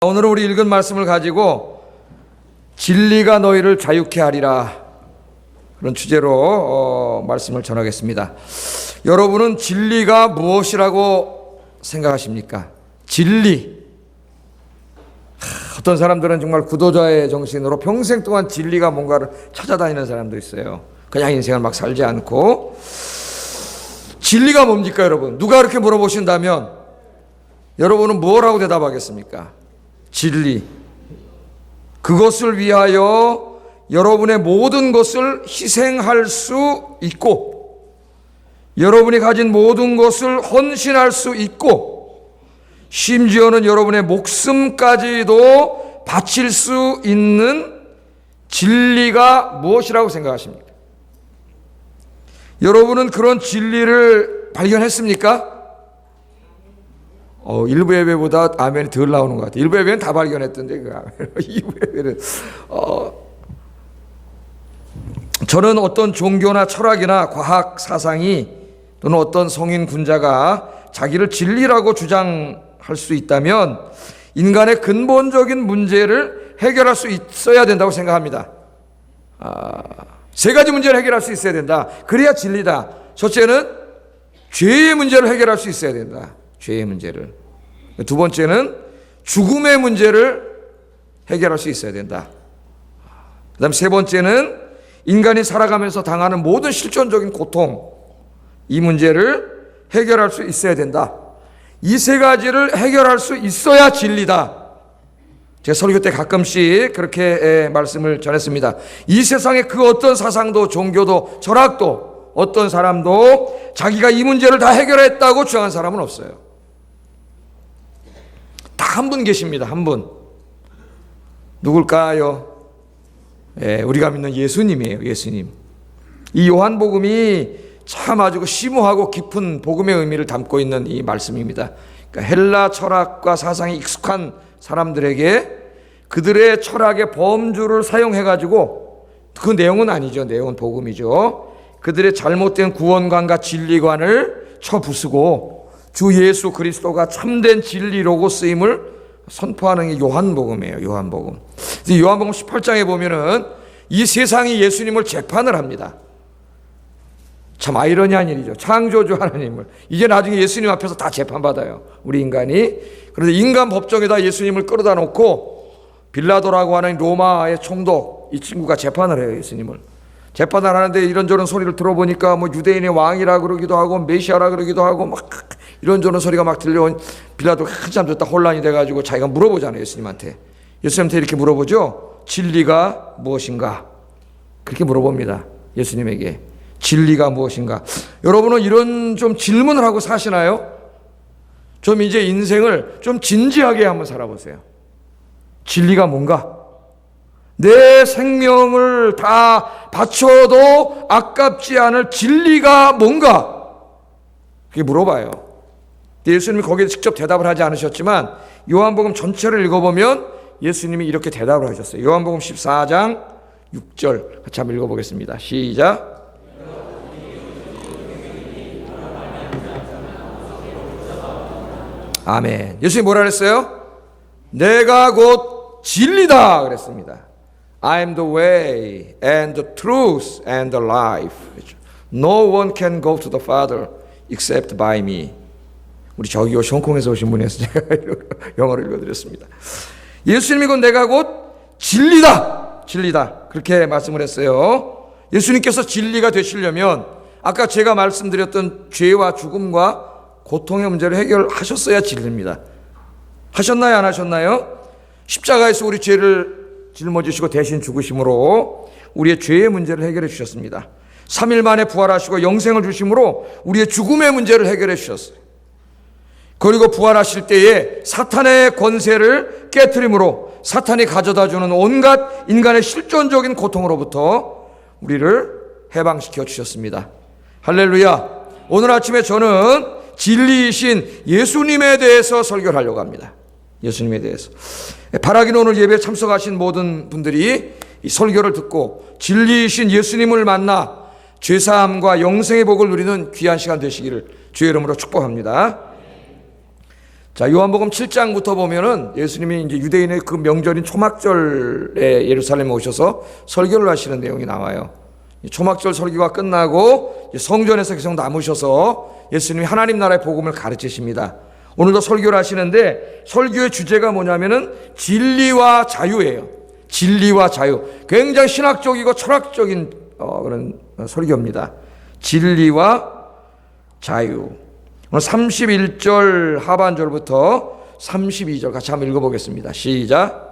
오늘은 우리 읽은 말씀을 가지고 진리가 너희를 자유케 하리라, 그런 주제로 말씀을 전하겠습니다. 여러분은 진리가 무엇이라고 생각하십니까? 진리. 어떤 사람들은 정말 구도자의 정신으로 평생 동안 진리가 뭔가를 찾아다니는 사람도 있어요. 그냥 인생을 막 살지 않고. 진리가 뭡니까, 여러분? 누가 그렇게 물어보신다면 여러분은 뭐라고 대답하겠습니까? 진리. 그것을 위하여 여러분의 모든 것을 희생할 수 있고, 여러분이 가진 모든 것을 헌신할 수 있고, 심지어는 여러분의 목숨까지도 바칠 수 있는 진리가 무엇이라고 생각하십니까? 여러분은 그런 진리를 발견했습니까? 일부 예배보다 아멘이 덜 나오는 것 같아요. 일부 예배는 다 발견했던데, 그 아멘. 2부 예배는. 저는 어떤 종교나 철학이나 과학 사상이 또는 어떤 성인 군자가 자기를 진리라고 주장할 수 있다면 인간의 근본적인 문제를 해결할 수 있어야 된다고 생각합니다. 세 가지 문제를 해결할 수 있어야 된다. 그래야 진리다. 첫째는 죄의 문제를 해결할 수 있어야 된다. 죄의 문제를. 두 번째는 죽음의 문제를 해결할 수 있어야 된다. 그 다음 세 번째는 인간이 살아가면서 당하는 모든 실존적인 고통, 이 문제를 해결할 수 있어야 된다. 이 세 가지를 해결할 수 있어야 진리다. 제가 설교 때 가끔씩 그렇게 말씀을 전했습니다. 이 세상에 그 어떤 사상도 종교도 철학도 어떤 사람도 자기가 이 문제를 다 해결했다고 주장한 사람은 없어요. 다 한 분 계십니다. 한 분. 누굴까요? 우리가 믿는 예수님이에요. 예수님. 이 요한복음이 참 아주 심오하고 깊은 복음의 의미를 담고 있는 이 말씀입니다. 그러니까 헬라 철학과 사상이 익숙한 사람들에게 그들의 철학의 범주를 사용해가지고, 그 내용은 아니죠. 내용은 복음이죠. 그들의 잘못된 구원관과 진리관을 쳐부수고 주 예수 그리스도가 참된 진리로고 쓰임을 선포하는 게 요한복음이에요. 요한복음. 요한복음 18장에 보면은 이 세상이 예수님을 재판을 합니다. 참 아이러니한 일이죠. 창조주 하나님을 이제 나중에 예수님 앞에서 다 재판받아요, 우리 인간이. 그런데 인간 법정에다 예수님을 끌어다 놓고 빌라도라고 하는 로마의 총독, 이 친구가 재판을 해요. 예수님을 재판을 하는데 이런저런 소리를 들어보니까 뭐 유대인의 왕이라 그러기도 하고 메시아라 그러기도 하고 막 이런저런 소리가 막 들려온 빌라도가 한참 듣다 혼란이 돼가지고 자기가 물어보잖아요. 예수님한테 이렇게 물어보죠. 진리가 무엇인가? 그렇게 물어봅니다. 예수님에게 진리가 무엇인가? 여러분은 이런 좀 질문을 하고 사시나요? 좀 이제 인생을 좀 진지하게 한번 살아보세요. 진리가 뭔가? 내 생명을 다 바쳐도 아깝지 않을 진리가 뭔가? 그게 물어봐요. 예수님이 거기에 직접 대답을 하지 않으셨지만 요한복음 전체를 읽어보면 예수님이 이렇게 대답을 하셨어요. 요한복음 14장 6절 같이 한번 읽어보겠습니다. 시작. 아멘. 예수님이 뭐라 그랬어요? 내가 곧 진리다 그랬습니다. I am the way and the truth and the life. No one can go to the Father except by me. 우리 저기요 홍콩에서 오신 분이어서 제가 영어를 읽어드렸습니다. 예수님이 곧 내가 곧 진리다. 진리다. 그렇게 말씀을 했어요. 예수님께서 진리가 되시려면 아까 제가 말씀드렸던 죄와 죽음과 고통의 문제를 해결하셨어야 진리입니다. 하셨나요? 안 하셨나요? 십자가에서 우리 죄를 짊어지시고 대신 죽으심으로 우리의 죄의 문제를 해결해 주셨습니다. 3일 만에 부활하시고 영생을 주심으로 우리의 죽음의 문제를 해결해 주셨어요. 그리고 부활하실 때에 사탄의 권세를 깨트림으로 사탄이 가져다주는 온갖 인간의 실존적인 고통으로부터 우리를 해방시켜 주셨습니다. 할렐루야. 오늘 아침에 저는 진리이신 예수님에 대해서 설교를 하려고 합니다. 예수님에 대해서. 바라기는 오늘 예배에 참석하신 모든 분들이 이 설교를 듣고 진리이신 예수님을 만나 죄사함과 영생의 복을 누리는 귀한 시간 되시기를 주의 이름으로 축복합니다. 자, 요한복음 7장부터 보면은 예수님이 이제 유대인의 그 명절인 초막절에 예루살렘에 오셔서 설교를 하시는 내용이 나와요. 초막절 설교가 끝나고 성전에서 계속 남으셔서 예수님이 하나님 나라의 복음을 가르치십니다. 오늘도 설교를 하시는데 설교의 주제가 뭐냐면은 진리와 자유예요. 진리와 자유. 굉장히 신학적이고 철학적인 그런 설교입니다. 진리와 자유. 오늘 31절 하반절부터 32절 같이 한번 읽어보겠습니다. 시작.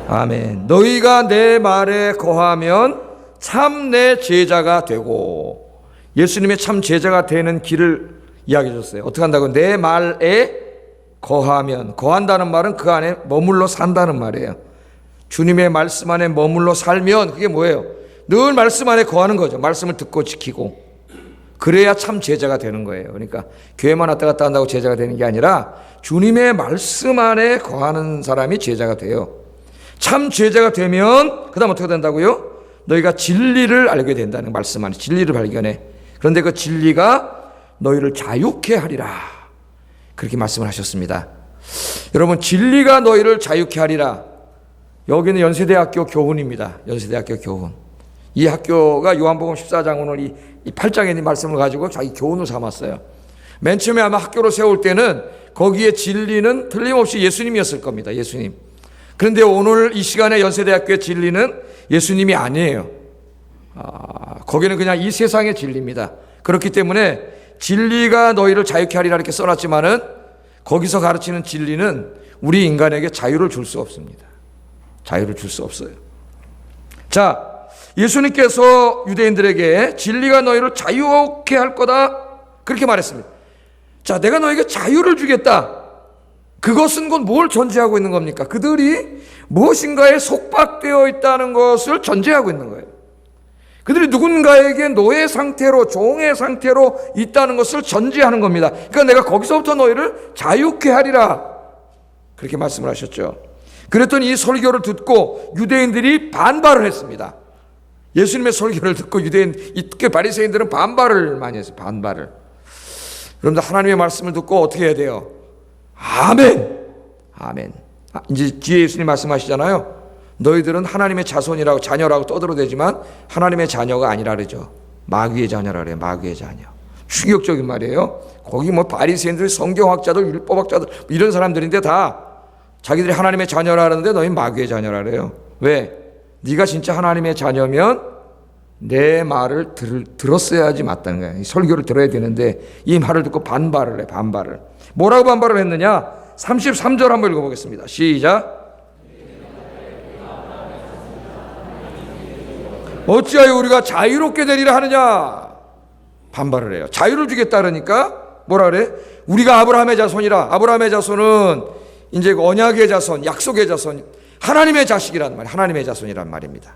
아멘. 너희가 내 말에 거하면 참 내 제자가 되고, 예수님의 참 제자가 되는 길을 이야기해 줬어요. 어떻게 한다고? 내 말에 거하면, 거한다는 말은 그 안에 머물러 산다는 말이에요. 주님의 말씀 안에 머물러 살면 그게 뭐예요? 늘 말씀 안에 거하는 거죠. 말씀을 듣고 지키고. 그래야 참 제자가 되는 거예요. 그러니까 교회만 왔다 갔다 한다고 제자가 되는 게 아니라 주님의 말씀 안에 거하는 사람이 제자가 돼요. 참 제자가 되면 그 다음 어떻게 된다고요? 너희가 진리를 알게 된다는 말씀 안에 진리를 발견해. 그런데 그 진리가 너희를 자유케 하리라. 그렇게 말씀을 하셨습니다. 여러분, 진리가 너희를 자유케 하리라. 여기는 연세대학교 교훈입니다. 연세대학교 교훈. 이 학교가 요한복음 14장 오늘 이 8장에 있는 말씀을 가지고 자기 교훈을 삼았어요. 맨 처음에 아마 학교를 세울 때는 거기에 진리는 틀림없이 예수님이었을 겁니다. 예수님. 그런데 오늘 이 시간에 연세대학교의 진리는 예수님이 아니에요. 거기는 그냥 이 세상의 진리입니다. 그렇기 때문에 진리가 너희를 자유케 하리라 이렇게 써놨지만은 거기서 가르치는 진리는 우리 인간에게 자유를 줄 수 없습니다. 자유를 줄 수 없어요. 자, 예수님께서 유대인들에게 진리가 너희를 자유케 할 거다 그렇게 말했습니다. 자, 내가 너에게 자유를 주겠다. 그것은 곧 뭘 전제하고 있는 겁니까? 그들이 무엇인가에 속박되어 있다는 것을 전제하고 있는 거예요. 그들이 누군가에게 노예 상태로, 종의 상태로 있다는 것을 전제하는 겁니다. 그러니까 내가 거기서부터 너희를 자유케 하리라 그렇게 말씀을 하셨죠. 그랬더니 이 설교를 듣고 유대인들이 반발을 했습니다. 예수님의 설교를 듣고 특히 바리새인들은 반발을 많이 했어요. 반발을. 여러분들, 하나님의 말씀을 듣고 어떻게 해야 돼요? 아멘. 아멘. 이제 뒤에 예수님 말씀하시잖아요. 너희들은 하나님의 자손이라고, 자녀라고 떠들어대지만 하나님의 자녀가 아니라 그러죠. 마귀의 자녀라 그래요. 마귀의 자녀. 충격적인 말이에요. 거기 뭐 바리새인들, 성경학자들, 율법학자들 이런 사람들인데 다 자기들이 하나님의 자녀라는데 너희 마귀의 자녀라 그래요. 왜? 네가 진짜 하나님의 자녀면 내 말을 들었어야지 맞다는 거야. 이 설교를 들어야 되는데 이 말을 듣고 반발을 해. 반발을. 뭐라고 반발을 했느냐? 33절 한번 읽어보겠습니다. 시작. 어찌하여 우리가 자유롭게 되리라 하느냐? 반발을 해요. 자유를 주겠다 그러니까 뭐라 그래? 우리가 아브라함의 자손이라. 아브라함의 자손은 이제 언약의 자손, 약속의 자손, 하나님의 자식이란 말이에요. 하나님의 자손이란 말입니다.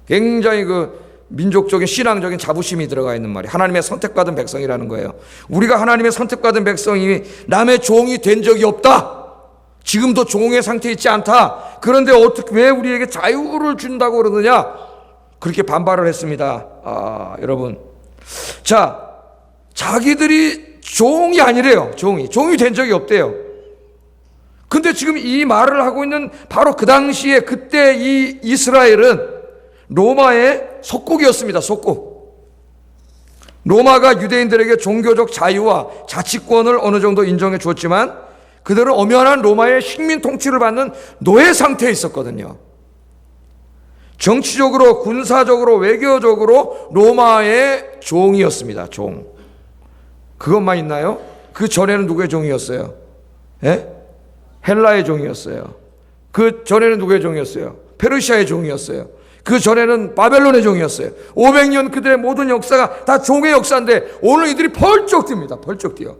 굉장히 민족적인 신앙적인 자부심이 들어가 있는 말이에요. 하나님의 선택받은 백성이라는 거예요. 우리가 하나님의 선택받은 백성이 남의 종이 된 적이 없다. 지금도 종의 상태에 있지 않다. 그런데 왜 우리에게 자유를 준다고 그러느냐? 그렇게 반발을 했습니다. 여러분. 자, 자기들이 종이 아니래요. 종이 된 적이 없대요. 근데 지금 이 말을 하고 있는 바로 그 당시에 그때 이 이스라엘은 로마의 속국이었습니다. 속국. 로마가 유대인들에게 종교적 자유와 자치권을 어느 정도 인정해 주었지만 그들은 엄연한 로마의 식민 통치를 받는 노예 상태에 있었거든요. 정치적으로, 군사적으로, 외교적으로 로마의 종이었습니다. 종. 그것만 있나요? 그 전에는 누구의 종이었어요? 예? 헬라의 종이었어요. 그 전에는 누구의 종이었어요? 페르시아의 종이었어요. 그 전에는 바벨론의 종이었어요. 500년 그들의 모든 역사가 다 종의 역사인데 오늘 이들이 펄쩍 뜁니다. 펄쩍 뛰어.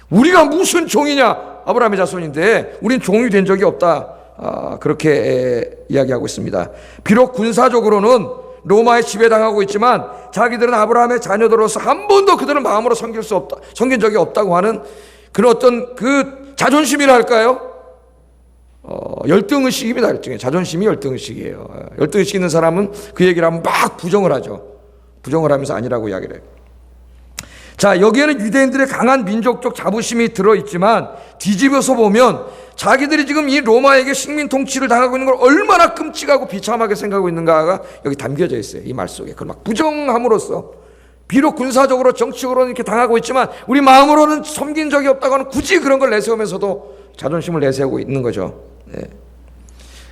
우리가 무슨 종이냐? 아브라함의 자손인데 우린 종이 된 적이 없다. 그렇게 이야기하고 있습니다. 비록 군사적으로는 로마에 지배당하고 있지만 자기들은 아브라함의 자녀들로서 한 번도 그들은 마음으로 섬긴 적이 없다고 하는 그런 어떤 그 자존심이라 할까요? 열등의식입니다. 자존심이 열등의식이에요. 열등의식 있는 사람은 그 얘기를 하면 막 부정을 하죠. 부정을 하면서 아니라고 이야기를 해요. 자, 여기에는 유대인들의 강한 민족적 자부심이 들어있지만 뒤집어서 보면 자기들이 지금 이 로마에게 식민 통치를 당하고 있는 걸 얼마나 끔찍하고 비참하게 생각하고 있는가가 여기 담겨져 있어요. 이 말 속에. 그걸 막 부정함으로써 비록 군사적으로 정치적으로는 이렇게 당하고 있지만 우리 마음으로는 섬긴 적이 없다고 하는 굳이 그런 걸 내세우면서도 자존심을 내세우고 있는 거죠. 네.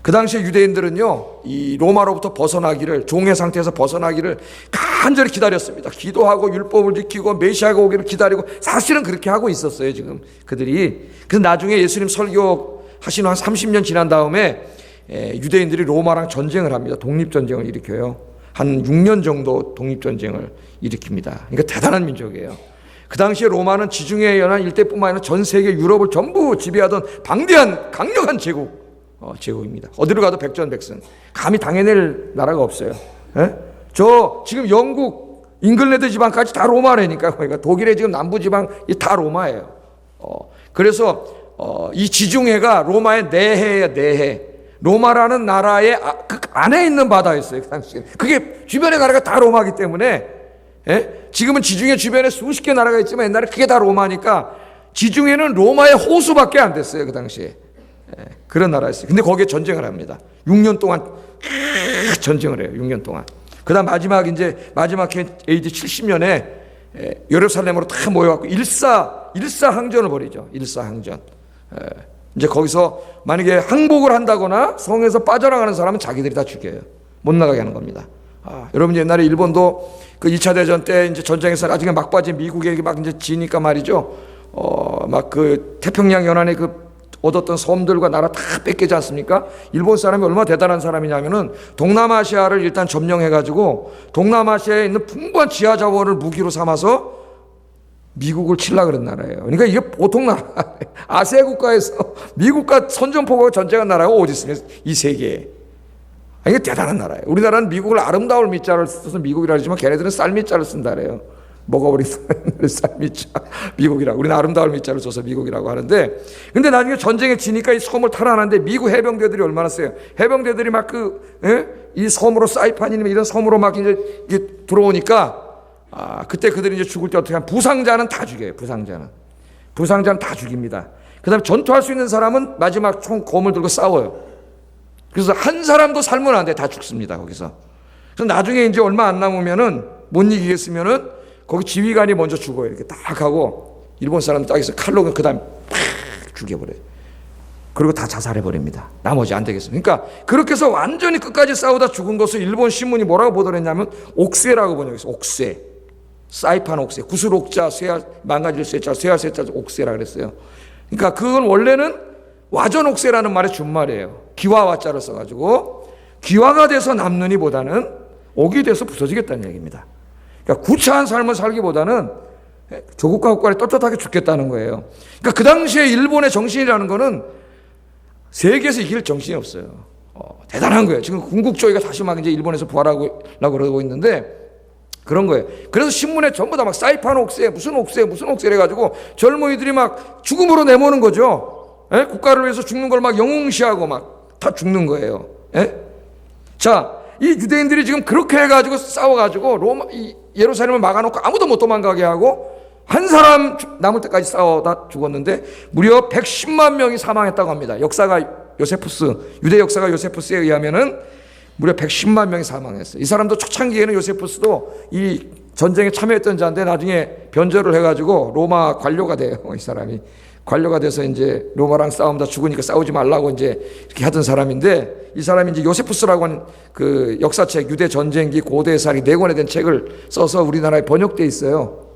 그 당시에 유대인들은요, 이 로마로부터 벗어나기를, 종의 상태에서 벗어나기를 간절히 기다렸습니다. 기도하고 율법을 지키고 메시아가 오기를 기다리고 사실은 그렇게 하고 있었어요, 지금 그들이. 그래서 나중에 예수님 설교하신 한 30년 지난 다음에 유대인들이 로마랑 전쟁을 합니다. 독립전쟁을 일으켜요. 한 6년 정도 독립전쟁을 일으킵니다. 그러니까 대단한 민족이에요. 그 당시에 로마는 지중해 연안 일대뿐만 아니라 전 세계 유럽을 전부 지배하던 방대한 강력한 제국입니다. 어디로 가도 백전백승. 감히 당해낼 나라가 없어요. 에? 저 지금 영국, 잉글랜드 지방까지 다 로마라니까. 그러니까 독일의 지금 남부 지방 다 로마예요. 그래서 이 지중해가 로마의 내해예요, 내해. 로마라는 나라의 그 안에 있는 바다였어요, 그 당시에. 그게 주변의 나라가 다 로마이기 때문에, 예? 지금은 지중해 주변에 수십 개 나라가 있지만 옛날에 그게 다 로마니까 지중해는 로마의 호수밖에 안 됐어요, 그 당시에. 예, 그런 나라였어요. 근데 거기에 전쟁을 합니다. 6년 동안 전쟁을 해요, 6년 동안. 그 다음 마지막 AD 70년에 예루살렘으로 다 모여갖고 일사항전을 벌이죠. 일사항전. 이제 거기서 만약에 항복을 한다거나 성에서 빠져나가는 사람은 자기들이 다 죽여요. 못 나가게 하는 겁니다. 여러분 옛날에 일본도 그 2차 대전 때 이제 전쟁에서 나중에 막바지 미국에게 막 이제 지니까 말이죠. 막 그 태평양 연안에 그 얻었던 섬들과 나라 다 뺏기지 않습니까? 일본 사람이 얼마나 대단한 사람이냐면은 동남아시아를 일단 점령해가지고 동남아시아에 있는 풍부한 지하 자원을 무기로 삼아서 미국을 치려고 그런 나라예요. 그러니까 이게 보통 나라, 아시아 국가에서 미국과 선전포고가 전쟁한 나라가 어디 있습니까? 이 세계에. 이게 대단한 나라예요. 우리나라는 미국을 아름다울 밑자를 써서 미국이라 하지만 걔네들은 쌀 밑자를 쓴다 그래요. 먹어버린 쌀 밑자, 미국이라고. 우리는 아름다울 밑자를 써서 미국이라고 하는데, 근데 나중에 전쟁에 지니까 이 섬을 탈환하는데 미국 해병대들이 얼마나 세요. 해병대들이 막 이 섬으로 사이판이나 이런 섬으로 막 이제 들어오니까 그때 그들이 이제 죽을 때 어떻게 하면 부상자는 다 죽여요. 부상자는 다 죽입니다. 그 다음에 전투할 수 있는 사람은 마지막 검을 들고 싸워요. 그래서 한 사람도 살면 안 돼. 다 죽습니다. 거기서. 그래서 나중에 이제 얼마 안 남으면은 못 이기겠으면은 거기 지휘관이 먼저 죽어요. 이렇게 딱 하고 일본 사람 딱 있어. 칼로 그 다음에 팍 죽여버려요. 그리고 다 자살해버립니다. 나머지 안 되겠어요. 그러니까 그렇게 해서 완전히 끝까지 싸우다 죽은 것을 일본 신문이 뭐라고 보도했냐면 옥쇠라고 번역했어요. 옥쇠. 사이판 옥쇠. 구슬 옥자, 망가질 쇠자, 쇠할 쇠자, 옥쇠라 그랬어요. 그러니까 그건 원래는 와전 옥쇠라는 말의 준말이에요. 기와 와자를 써가지고 기와가 돼서 남느니보다는 옥이 돼서 부서지겠다는 얘기입니다. 그러니까 구차한 삶을 살기보다는 조국과 국가를 떳떳하게 죽겠다는 거예요. 그러니까 그 당시에 일본의 정신이라는 거는 세계에서 이길 정신이 없어요. 대단한 거예요. 지금 군국주의가 다시 막 이제 일본에서 부활하려고 그러고 있는데 그런 거예요. 그래서 신문에 전부 다 막 사이판 옥새, 무슨 옥새 해가지고 젊은이들이 막 죽음으로 내모는 거죠. 에? 국가를 위해서 죽는 걸 막 영웅시하고 막 다 죽는 거예요. 에? 자, 이 유대인들이 지금 그렇게 해가지고 싸워가지고 예루살렘을 막아놓고 아무도 못 도망가게 하고 한 사람 남을 때까지 싸워다 죽었는데 무려 110만 명이 사망했다고 합니다. 유대 역사가 요세푸스에 의하면은 무려 110만 명이 사망했어요. 이 사람도 초창기에는 요세푸스도 이 전쟁에 참여했던 자인데 나중에 변절을 해가지고 로마 관료가 돼요. 이 사람이 관료가 돼서 이제 로마랑 싸움다 죽으니까 싸우지 말라고 이제 이렇게 하던 사람인데 이 사람이 이제 요세푸스라고 하는 그 역사책 유대 전쟁기 고대사리 4권에 된 책을 써서 우리나라에 번역돼 있어요.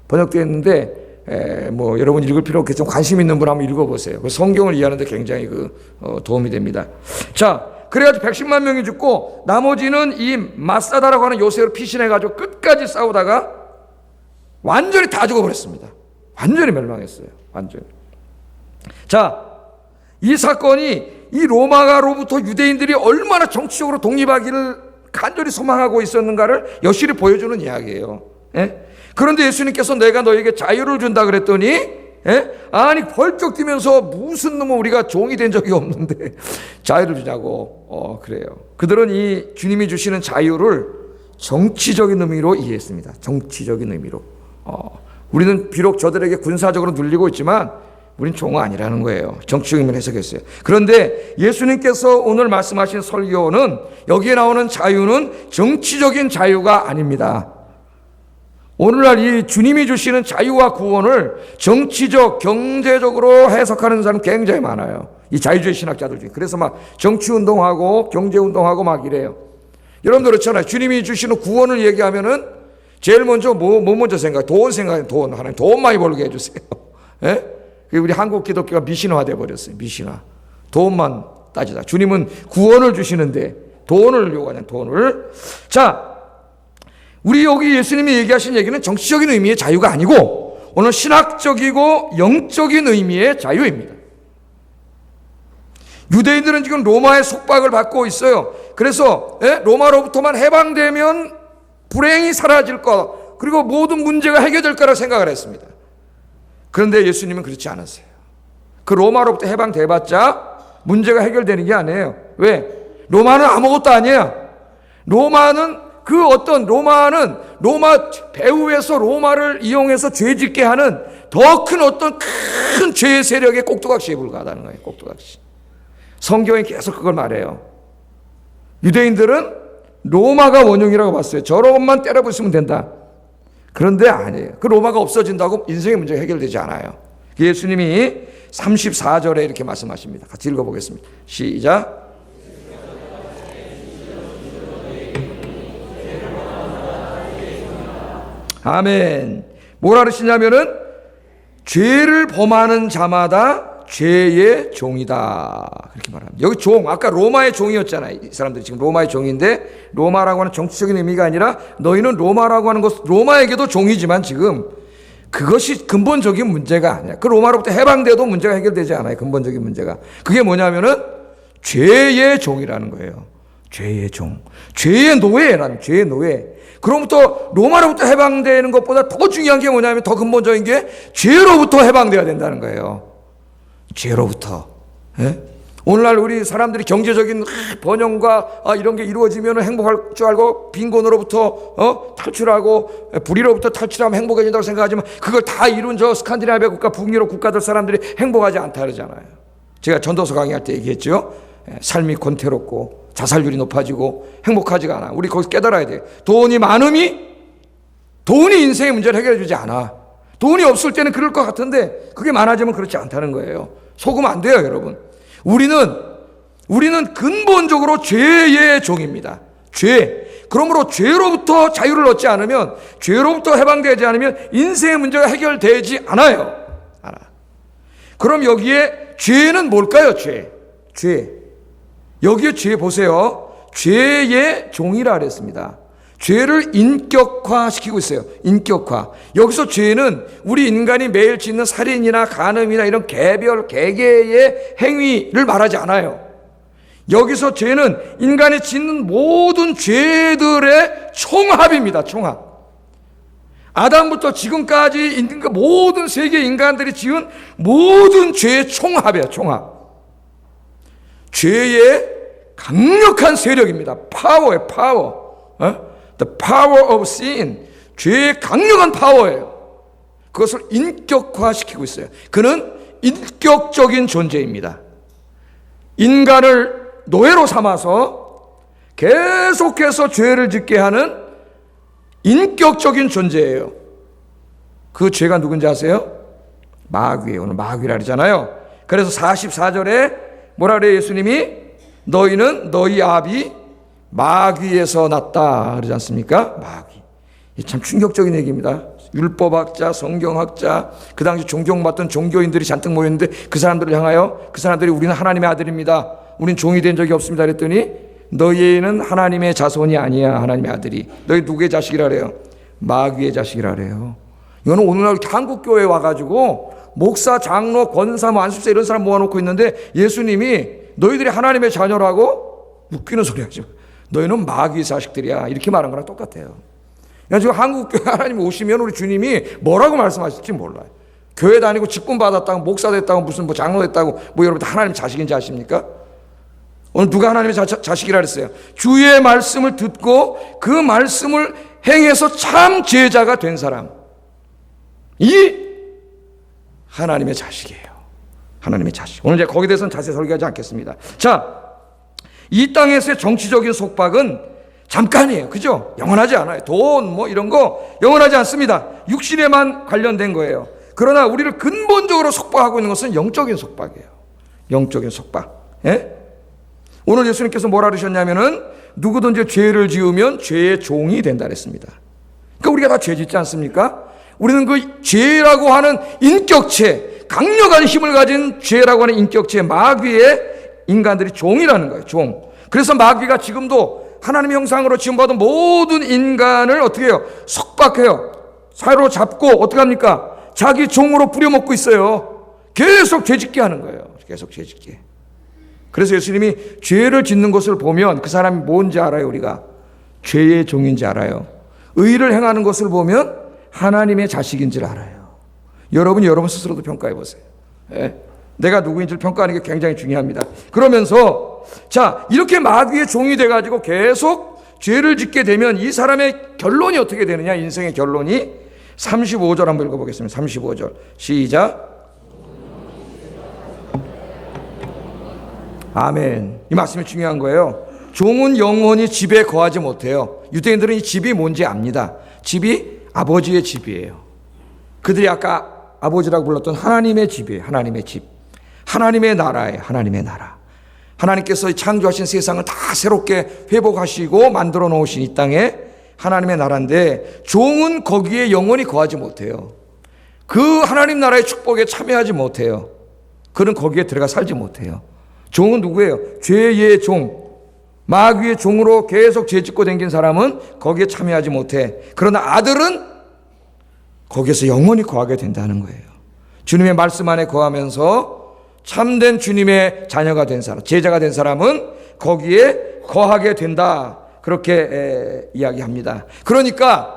번역돼 있는데 뭐 여러분 읽을 필요 없겠지만 관심 있는 분 한번 읽어보세요. 성경을 이해하는데 굉장히 도움이 됩니다. 자, 그래가지고 110만 명이 죽고 나머지는 이 마사다라고 하는 요새로 피신해가지고 끝까지 싸우다가 완전히 다 죽어버렸습니다. 완전히 멸망했어요. 완전히. 자, 이 사건이 이 로마가로부터 유대인들이 얼마나 정치적으로 독립하기를 간절히 소망하고 있었는가를 여실히 보여주는 이야기예요. 그런데 예수님께서 내가 너에게 자유를 준다 그랬더니 아니 벌쩍 뛰면서 무슨 놈은 우리가 종이 된 적이 없는데 자유를 주냐고 그래요. 그들은 이 주님이 주시는 자유를 정치적인 의미로 이해했습니다. 정치적인 의미로. 우리는 비록 저들에게 군사적으로 눌리고 있지만 우린 종은 아니라는 거예요. 정치적인 의미로 해석했어요. 그런데 예수님께서 오늘 말씀하신 설교는, 여기에 나오는 자유는 정치적인 자유가 아닙니다. 오늘날 이 주님이 주시는 자유와 구원을 정치적, 경제적으로 해석하는 사람 굉장히 많아요. 이 자유주의 신학자들 중에. 그래서 막 정치운동하고 경제운동하고 막 이래요. 여러분들 그렇잖아요. 주님이 주시는 구원을 얘기하면은 제일 먼저 뭐 먼저 생각해요? 돈 생각해요. 돈. 하나님 돈 많이 벌게 해주세요. 예? 우리 한국 기독교가 미신화 돼버렸어요. 미신화. 돈만 따지다. 주님은 구원을 주시는데 돈을 요구하는 돈을. 자, 우리 여기 예수님이 얘기하신 얘기는 정치적인 의미의 자유가 아니고 오늘 신학적이고 영적인 의미의 자유입니다. 유대인들은 지금 로마의 속박을 받고 있어요. 그래서 로마로부터만 해방되면 불행이 사라질 것, 그리고 모든 문제가 해결될 거라고 생각을 했습니다. 그런데 예수님은 그렇지 않았어요. 그 로마로부터 해방돼봤자 문제가 해결되는 게 아니에요. 왜? 로마는 아무것도 아니에요. 로마는 로마 배후에서 로마를 이용해서 죄 짓게 하는 더 큰 어떤 큰 죄의 세력의 꼭두각시에 불과하다는 거예요. 꼭두각시. 성경이 계속 그걸 말해요. 유대인들은 로마가 원흉이라고 봤어요. 저것만 때려 부수면 된다. 그런데 아니에요. 그 로마가 없어진다고 인생의 문제가 해결되지 않아요. 예수님이 34절에 이렇게 말씀하십니다. 같이 읽어보겠습니다. 시작. 아멘. 뭐라 그러시냐면은 죄를 범하는 자마다 죄의 종이다. 그렇게 말합니다. 여기 종, 아까 로마의 종이었잖아요. 이 사람들이 지금 로마의 종인데, 로마라고 하는 정치적인 의미가 아니라 너희는 로마라고 하는 것, 로마에게도 종이지만 지금 그것이 근본적인 문제가 아니야. 그 로마로부터 해방돼도 문제가 해결되지 않아요. 근본적인 문제가. 그게 뭐냐면은 죄의 종이라는 거예요. 죄의 종. 죄의 노예라는, 죄의 노예. 그로부터 로마로부터 해방되는 것보다 더 중요한 게 뭐냐면, 더 근본적인 게 죄로부터 해방돼야 된다는 거예요. 죄로부터. 예? 오늘날 우리 사람들이 경제적인 번영과 이런 게 이루어지면 행복할 줄 알고 빈곤으로부터 탈출하고 불의로부터 탈출하면 행복해진다고 생각하지만, 그걸 다 이룬 저 스칸디나비아 국가, 북유럽 국가들 사람들이 행복하지 않다 그러잖아요. 제가 전도서 강의할 때 얘기했죠. 삶이 권태롭고 자살률이 높아지고 행복하지가 않아. 우리 거기서 깨달아야 돼요. 돈이 인생의 문제를 해결해 주지 않아. 돈이 없을 때는 그럴 것 같은데 그게 많아지면 그렇지 않다는 거예요. 속으면 안 돼요, 여러분. 우리는 근본적으로 죄의 종입니다. 죄. 그러므로 죄로부터 자유를 얻지 않으면, 죄로부터 해방되지 않으면 인생의 문제가 해결되지 않아요. 그럼 여기에 죄는 뭘까요? 죄. 여기에 죄 보세요. 죄의 종이라 그랬습니다. 죄를 인격화시키고 있어요. 인격화. 여기서 죄는 우리 인간이 매일 짓는 살인이나 간음이나 이런 개개의 행위를 말하지 않아요. 여기서 죄는 인간이 짓는 모든 죄들의 총합입니다. 총합. 아담부터 지금까지 모든 세계 인간들이 지은 모든 죄의 총합이에요. 총합. 죄의 강력한 세력입니다. 파워예요. 파워. The power of sin. 죄의 강력한 파워예요. 그것을 인격화시키고 있어요. 그는 인격적인 존재입니다. 인간을 노예로 삼아서 계속해서 죄를 짓게 하는 인격적인 존재예요. 그 죄가 누군지 아세요? 마귀예요. 오늘 마귀라 그러잖아요. 그래서 44절에 뭐라 그래요? 예수님이 너희는 너희 아비 마귀에서 났다 그러지 않습니까? 마귀. 참 충격적인 얘기입니다. 율법학자, 성경학자, 그 당시 존경받던 종교인들이 잔뜩 모였는데 그 사람들을 향하여, 그 사람들이 우리는 하나님의 아들입니다, 우린 종이 된 적이 없습니다 그랬더니, 너희는 하나님의 자손이 아니야, 하나님의 아들이. 너희 누구의 자식이라 그래요? 마귀의 자식이라 그래요. 이거는 오늘날 한국교회에 와가지고 목사, 장로, 권사, 안수사 이런 사람 모아놓고 있는데, 예수님이 너희들이 하나님의 자녀라고? 웃기는 소리 하지 마. 너희는 마귀 자식들이야, 이렇게 말한 거랑 똑같아요. 지금 한국교회 하나님 오시면 우리 주님이 뭐라고 말씀하실지 몰라요. 교회 다니고 직분 받았다고, 목사 됐다고, 무슨 장로 됐다고, 여러분 다 하나님 자식인지 아십니까? 오늘 누가 하나님의 자식이라 그랬어요? 주의 말씀을 듣고 그 말씀을 행해서 참 제자가 된 사람. 이 하나님의 자식이에요. 하나님의 자식. 오늘 이제 거기에 대해서는 자세히 설교하지 않겠습니다. 자, 이 땅에서의 정치적인 속박은 잠깐이에요. 그죠? 영원하지 않아요. 돈 뭐 이런 거 영원하지 않습니다. 육신에만 관련된 거예요. 그러나 우리를 근본적으로 속박하고 있는 것은 영적인 속박이에요. 영적인 속박. 예? 오늘 예수님께서 뭐라 그러셨냐면은 누구든지 죄를 지으면 죄의 종이 된다 그랬습니다. 그러니까 우리가 다 죄 짓지 않습니까? 우리는 그 죄라고 하는 인격체, 강력한 힘을 가진 죄라고 하는 인격체, 마귀의 인간들이 종이라는 거예요. 종. 그래서 마귀가 지금도 하나님의 형상으로 지음받은 모든 인간을 어떻게 해요? 속박해요. 사로잡고 어떻게 합니까? 자기 종으로 부려먹고 있어요. 계속 죄짓게 하는 거예요. 계속 죄짓게. 그래서 예수님이 죄를 짓는 것을 보면 그 사람이 뭔지 알아요. 우리가 죄의 종인지 알아요. 의를 행하는 것을 보면 하나님의 자식인지를 알아요. 여러분이 여러분 스스로도 평가해 보세요. 예? 내가 누구인지를 평가하는 게 굉장히 중요합니다. 그러면서 자, 이렇게 마귀의 종이 돼가지고 계속 죄를 짓게 되면 이 사람의 결론이 어떻게 되느냐? 인생의 결론이 35절 한번 읽어보겠습니다. 35절 시작. 아멘. 이 말씀이 중요한 거예요. 종은 영원히 집에 거하지 못해요. 유대인들은 이 집이 뭔지 압니다. 집이 아버지의 집이에요. 그들이 아까 아버지라고 불렀던 하나님의 집이에요. 하나님의 집. 하나님의 나라예요. 하나님의 나라. 하나님께서 창조하신 세상을 다 새롭게 회복하시고 만들어 놓으신 이 땅에 하나님의 나라인데 종은 거기에 영원히 거하지 못해요. 그 하나님 나라의 축복에 참여하지 못해요. 그는 거기에 들어가 살지 못해요. 종은 누구예요? 죄의 종, 마귀의 종으로 계속 죄 짓고 댕긴 사람은 거기에 참여하지 못해. 그러나 아들은 거기에서 영원히 거하게 된다는 거예요. 주님의 말씀 안에 거하면서 참된 주님의 자녀가 된 사람, 제자가 된 사람은 거기에 거하게 된다. 그렇게 이야기합니다. 그러니까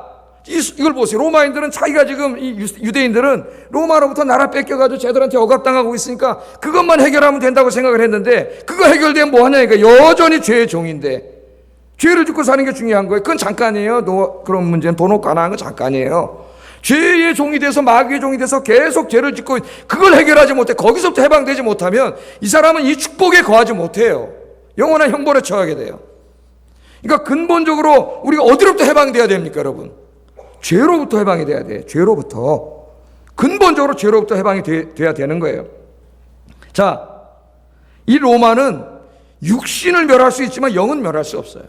이걸 보세요. 로마인들은 자기가 지금 이 유대인들은 로마로부터 나라 뺏겨가지고 쟤들한테 억압당하고 있으니까 그것만 해결하면 된다고 생각을 했는데 그거 해결되면 뭐하냐니까 여전히 죄의 종인데 죄를 짓고 사는 게 중요한 거예요. 그건 잠깐이에요. 그런 문제는 돈 가난한 건 잠깐이에요. 죄의 종이 돼서 마귀의 종이 돼서 계속 죄를 짓고 그걸 해결하지 못해 거기서부터 해방되지 못하면 이 사람은 이 축복에 거하지 못해요. 영원한 형벌에 처하게 돼요. 그러니까 근본적으로 우리가 어디로부터 해방돼야 됩니까, 여러분? 죄로부터 해방이 돼야 돼. 죄로부터. 근본적으로 죄로부터 해방이 돼야 되는 거예요. 자, 이 로마는 육신을 멸할 수 있지만 영은 멸할 수 없어요.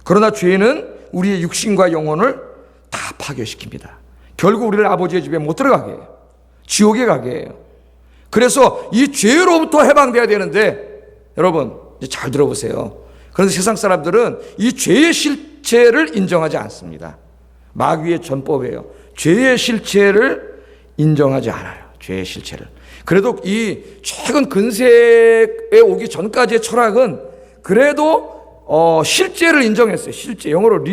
그러나 죄는 우리의 육신과 영혼을 다 파괴시킵니다. 결국 우리를 아버지의 집에 못 들어가게 해요. 지옥에 가게 해요. 그래서 이 죄로부터 해방돼야 되는데 여러분 이제 잘 들어보세요. 그런데 세상 사람들은 이 죄의 실체를 인정하지 않습니다. 마귀의 전법이에요. 죄의 실체를 인정하지 않아요. 죄의 실체를. 그래도 이 최근 근세에 오기 전까지의 철학은 그래도 실제를 인정했어요. 실제. 영어로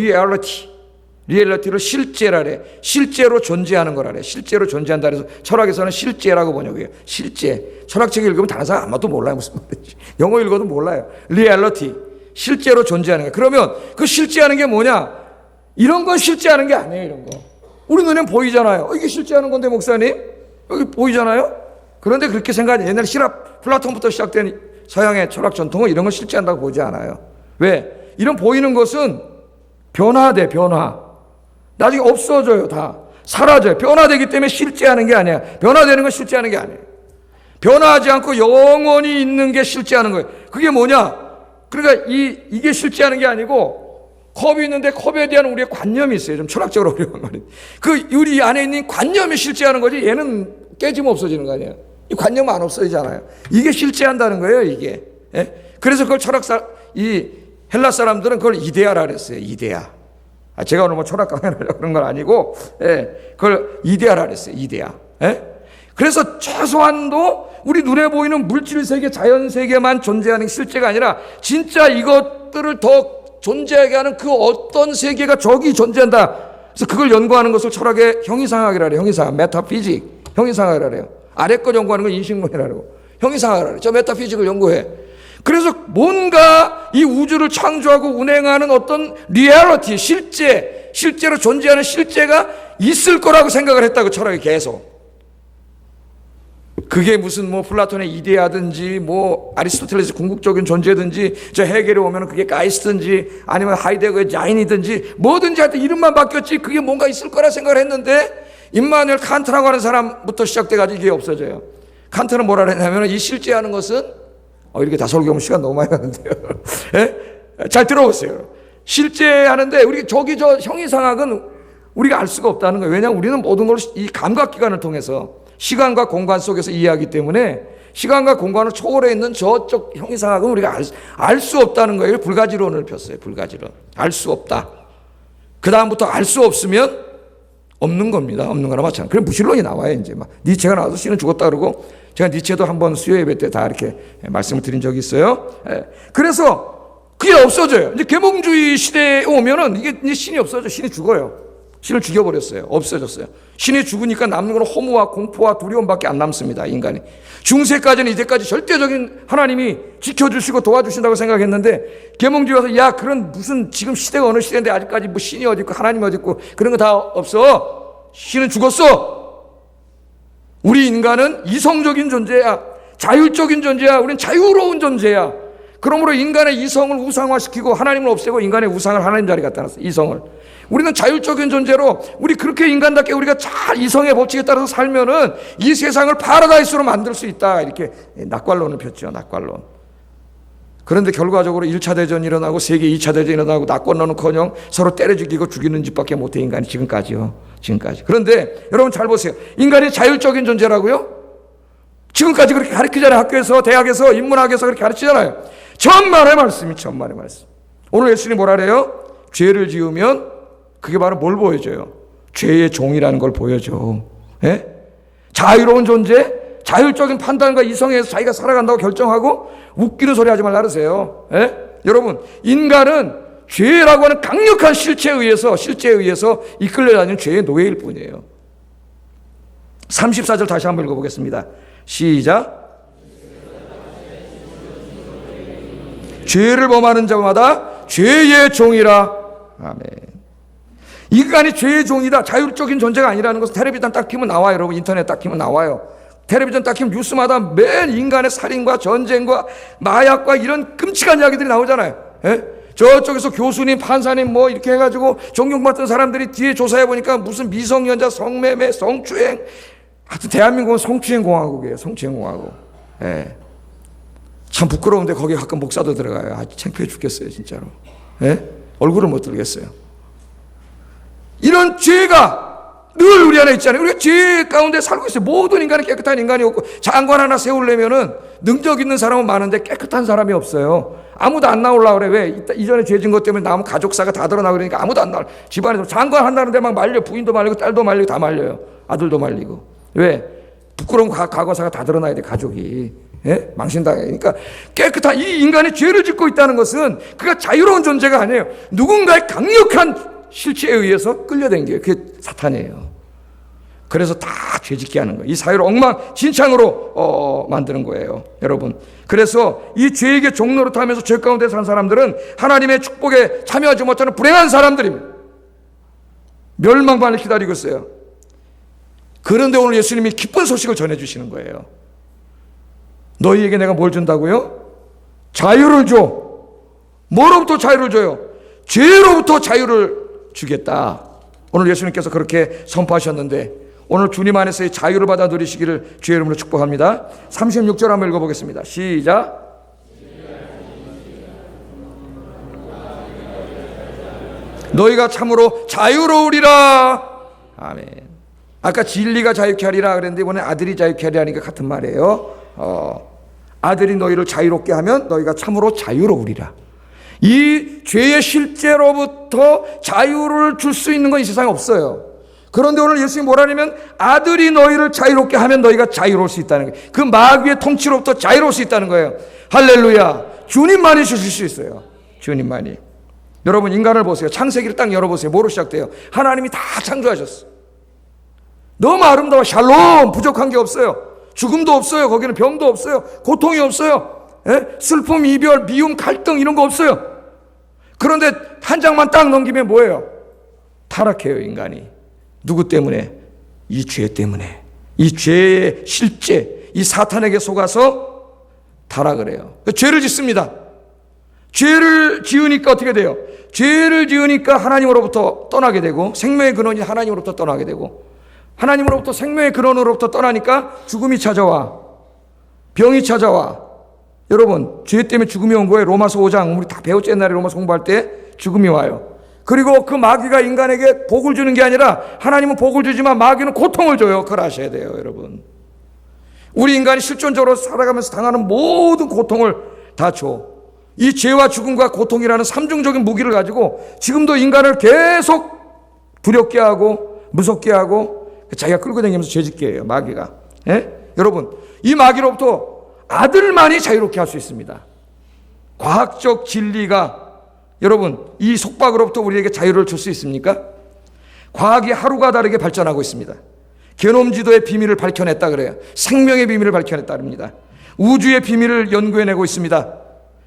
리얼리티를 실제라래. 실제로 존재하는 거라래. 실제로 존재한다 그래서 철학에서는 실제라고 번역해요. 실제. 철학책 읽으면 다른 사람 아무도 몰라요. 무슨 말인지. 영어 읽어도 몰라요. 리얼리티. 실제로 존재하는 거예요. 그러면 그 실제하는 게 뭐냐? 이런 건 실제하는 게 아니에요. 이런 거. 우리 눈엔 보이잖아요. 이게 실제하는 건데 목사님? 여기 보이잖아요? 그런데 그렇게 생각하지. 옛날 시랍 플라톤부터 시작된 서양의 철학 전통은 이런 걸 실제한다고 보지 않아요. 왜? 이런 보이는 것은 변화돼. 변화. 나중에 없어져요. 다. 사라져요. 변화되기 때문에 실제하는 게 아니야. 변화되는 건 실제하는 게 아니에요. 변화하지 않고 영원히 있는 게 실제하는 거예요. 그게 뭐냐? 그러니까 이게 실제하는 게 아니고 컵이 있는데 컵에 대한 우리의 관념이 있어요. 좀 철학적으로 어려운 말이. 우리 안에 있는 관념이 실제하는 거지 얘는 깨지면 없어지는 거 아니에요. 이 관념은 안 없어지잖아요. 이게 실제한다는 거예요. 이게. 예? 그래서 그걸 이 헬라 사람들은 그걸 이데아라 그랬어요. 이데아. 제가 오늘 뭐 철학 강연하려고 그런 건 아니고 예, 그걸 이데아라 그랬어요. 이데아. 예? 그래서 최소한도 우리 눈에 보이는 물질 세계, 자연 세계만 존재하는 실제가 아니라 진짜 이것들을 더 존재하게 하는 그 어떤 세계가 저기 존재한다. 그래서 그걸 연구하는 것을 철학의 형이상학이라 그래요. 형이상학, 메타피직, 형이상학이라 그래요. 아래 거 연구하는 건 인식론이라 그러고 형이상학이라 그래요. 저 메타피직을 연구해. 그래서 뭔가 이 우주를 창조하고 운행하는 어떤 리얼리티, 실제로 존재하는 실제가 있을 거라고 생각을 했다고 철학이 계속. 그게 무슨 뭐 플라톤의 이데아든지 뭐 아리스토텔레스의 궁극적인 존재든지 저 헤겔에 오면 그게 가이스트든지 아니면 하이데거의 자인이든지 뭐든지 하여튼 이름만 바뀌었지 그게 뭔가 있을 거라 생각을 했는데 임마누엘 칸트라고 하는 사람부터 시작돼가지고 이게 없어져요. 칸트는 뭐라 했냐면 이 실제하는 것은 이렇게 다 설교하면 시간 너무 많이 가는데요. 예? 잘 들어보세요. 실제하는데 우리 저 형이상학은 우리가 알 수가 없다는 거예요. 왜냐하면 우리는 모든 걸 이 감각기관을 통해서 시간과 공간 속에서 이해하기 때문에 시간과 공간을 초월해 있는 저쪽 형이상학은 우리가 알 수 없다는 거예요. 불가지론을 폈어요. 불가지론. 알 수 없다. 그 다음부터 알 수 없으면 없는 겁니다. 없는 거나 마찬가지. 그럼 무신론이 나와요. 이제 막 니체가 나와서 신은 죽었다 그러고 제가 니체도 한번 수요 예배 때 다 이렇게 말씀을 드린 적이 있어요. 그래서 그게 없어져요. 이제 계몽주의 시대에 오면은 이게 신이 없어져. 신이 죽어요. 신을 죽여버렸어요. 없어졌어요. 신이 죽으니까 남는 건 허무와 공포와 두려움밖에 안 남습니다. 인간이. 중세까지는 이제까지 절대적인 하나님이 지켜주시고 도와주신다고 생각했는데 계몽주의 와서 야 그런 무슨 지금 시대가 어느 시대인데 아직까지 뭐 신이 어디 있고 하나님이 어디 있고 그런 거 다 없어. 신은 죽었어. 우리 인간은 이성적인 존재야. 자율적인 존재야. 우리는 자유로운 존재야. 그러므로 인간의 이성을 우상화시키고 하나님을 없애고 인간의 우상을 하나님 자리에 갖다 놨어요. 이성을. 우리는 자율적인 존재로 우리 그렇게 인간답게 우리가 잘 이성의 법칙에 따라서 살면은 이 세상을 파라다이스로 만들 수 있다. 이렇게 낙관론을 폈죠. 낙관론. 그런데 결과적으로 1차 대전이 일어나고 세계 2차 대전이 일어나고 낙관론은커녕 서로 때려 죽이고 죽이는 짓밖에 못해 인간이 지금까지요. 지금까지. 그런데 여러분 잘 보세요. 인간이 자율적인 존재라고요? 지금까지 그렇게 가르치잖아요. 학교에서 대학에서 인문학에서 그렇게 가르치잖아요. 천만의 말씀이 천만의 말씀. 오늘 예수님이 뭐라 그래요? 죄를 지으면 그게 바로 뭘 보여줘요? 죄의 종이라는 걸 보여줘. 예? 자유로운 존재, 자율적인 판단과 이성에서 자기가 살아간다고 결정하고 웃기는 소리 하지 말라 그러세요. 예? 여러분, 인간은 죄라고 하는 강력한 실체에 의해서 이끌려 다니는 죄의 노예일 뿐이에요. 34절 다시 한번 읽어보겠습니다. 시작. 죄를 범하는 자마다 죄의 종이라. 아멘. 인간이 죄의 종이다. 자율적인 존재가 아니라는 것은 텔레비전 딱 키면 나와요. 여러분 인터넷 딱 키면 나와요. 텔레비전 딱 키면 뉴스마다 매일 인간의 살인과 전쟁과 마약과 이런 끔찍한 이야기들이 나오잖아요. 예? 저쪽에서 교수님, 판사님 뭐 이렇게 해가지고 존경받던 사람들이 뒤에 조사해보니까 무슨 미성년자 성매매, 성추행. 하여튼 대한민국은 성추행 공화국이에요. 성추행 공화국. 예. 참 부끄러운데 거기 가끔 목사도 들어가요. 아, 창피해 죽겠어요, 진짜로. 예? 얼굴을 못 들겠어요. 이런 죄가 늘 우리 안에 있잖아요. 우리가 죄 가운데 살고 있어요. 모든 인간은 깨끗한 인간이 없고 장관 하나 세우려면은 능력 있는 사람은 많은데 깨끗한 사람이 없어요. 아무도 안 나오려고 그래. 왜? 이전에 죄 진 것 때문에 나오면 가족사가 다 드러나고 그러니까 아무도 안 나와. 집안에서 장관 한다는데 막 말려. 부인도 말리고 딸도 말리고 다 말려요. 아들도 말리고. 왜? 부끄러운 과거사가 다 드러나야 돼, 가족이. 예? 망신당하니까 깨끗한 이 인간이 죄를 짓고 있다는 것은 그가 자유로운 존재가 아니에요. 누군가의 강력한 실체에 의해서 끌려댄 게 그게 사탄이에요. 그래서 다 죄짓게 하는 거예요. 이 사회를 엉망진창으로 만드는 거예요, 여러분. 그래서 이 죄에게 종로를 타면서 죄 가운데 산 사람들은 하나님의 축복에 참여하지 못하는 불행한 사람들입니다. 멸망만을 기다리고 있어요. 그런데 오늘 예수님이 기쁜 소식을 전해주시는 거예요. 너희에게 내가 뭘 준다고요? 자유를 줘. 뭐로부터 자유를 줘요? 죄로부터 자유를 주겠다. 오늘 예수님께서 그렇게 선포하셨는데 오늘 주님 안에서의 자유를 받아 누리시기를 주의 이름으로 축복합니다. 36절 한번 읽어보겠습니다. 시작. 너희가 참으로 자유로우리라. 아멘. 아까 진리가 자유케 하리라 그랬는데 이번에 아들이 자유케 하리라 하니까 같은 말이에요. 아들이 너희를 자유롭게 하면 너희가 참으로 자유로우리라. 이 죄의 실제로부터 자유를 줄 수 있는 건 이 세상에 없어요. 그런데 오늘 예수님이 뭐라냐면 아들이 너희를 자유롭게 하면 너희가 자유로울 수 있다는 거예요. 그 마귀의 통치로부터 자유로울 수 있다는 거예요. 할렐루야. 주님만이 주실 수 있어요. 주님만이. 여러분 인간을 보세요. 창세기를 딱 열어보세요. 뭐로 시작돼요? 하나님이 다 창조하셨어. 너무 아름다워. 샬롬. 부족한 게 없어요. 죽음도 없어요. 거기는 병도 없어요. 고통이 없어요. 슬픔, 이별, 미움, 갈등 이런 거 없어요. 그런데 한 장만 딱 넘기면 뭐예요? 타락해요, 인간이. 누구 때문에? 이 죄 때문에. 이 죄의 실제, 이 사탄에게 속아서 타락을 해요. 죄를 짓습니다. 죄를 지으니까 어떻게 돼요? 죄를 지으니까 하나님으로부터 떠나게 되고, 생명의 근원이 하나님으로부터 떠나게 되고, 하나님으로부터 생명의 근원으로부터 떠나니까 죽음이 찾아와, 병이 찾아와. 여러분, 죄 때문에 죽음이 온 거예요. 로마서 5장 우리 다 배웠지, 옛날에 로마서 공부할 때. 죽음이 와요. 그리고 그 마귀가 인간에게 복을 주는 게 아니라, 하나님은 복을 주지만 마귀는 고통을 줘요. 그걸 아셔야 돼요, 여러분. 우리 인간이 실존적으로 살아가면서 당하는 모든 고통을 다 줘. 이 죄와 죽음과 고통이라는 삼중적인 무기를 가지고 지금도 인간을 계속 두렵게 하고 무섭게 하고 자기가 끌고 다니면서 죄짓게 해요, 마귀가. 여러분, 이 마귀로부터 아들만이 자유롭게 할 수 있습니다. 과학적 진리가, 여러분, 이 속박으로부터 우리에게 자유를 줄 수 있습니까? 과학이 하루가 다르게 발전하고 있습니다. 게놈 지도의 비밀을 밝혀냈다 그래요. 생명의 비밀을 밝혀냈다 합니다. 우주의 비밀을 연구해내고 있습니다.